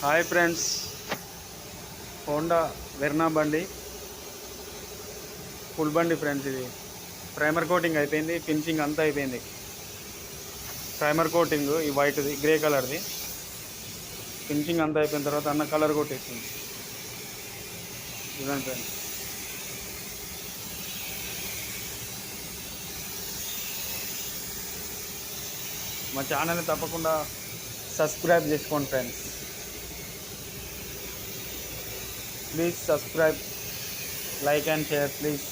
Hi friends, Honda Verna బండి, full బండి friends. ఇది ప్రైమర్ కోటింగ్ అయిపోయింది, ఫినిషింగ్ అంతా అయిపోయింది. ప్రైమర్ కోటింగ్ ఈ వైట్ది, గ్రే కలర్ది ఫినిషింగ్ అంతా అయిపోయిన తర్వాత అన్న కలర్ కొట్టేసింది. ఇదండి ఫ్రెండ్స్. మా ఛానల్ని తప్పకుండా సబ్స్క్రైబ్ చేసుకోండి friends. Please subscribe, like and share please.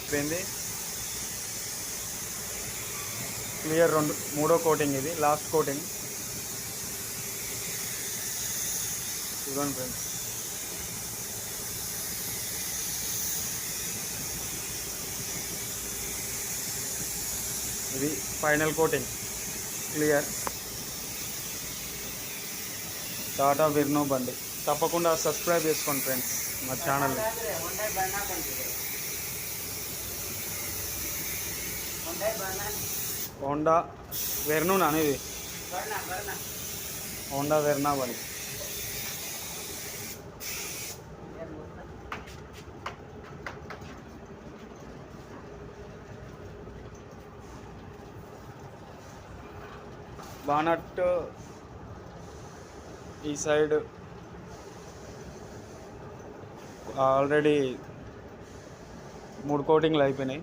అయిపోయింది క్లియర్. మూడో కోటింగ్, ఇది లాస్ట్ కోటింగ్. చూడండి ఫ్రెండ్స్. ఇది final coating, clear. Tata Verna బండి. తప్పకుండా సబ్స్క్రైబ్ చేసుకోండి ఫ్రెండ్స్ మా ఛానల్ని. హోండా వెర్నా అనేది, హోండా వెర్నా బండి. బానట్ ఈ సైడ్ ఆల్రెడీ 3 కోటింగ్లు అయిపోయినాయి.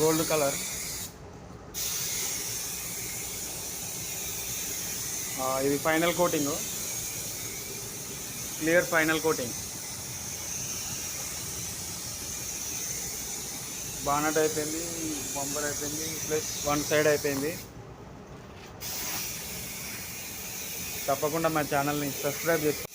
Gold colour. ఇది final coating, clear final coating. Bonnet అయిపోయింది, బంపర్ అయిపోయింది, ప్లస్ వన్ సైడ్ అయిపోయింది. తప్పకుండా మా ఛానల్ని సబ్స్క్రైబ్ చేసుకోండి.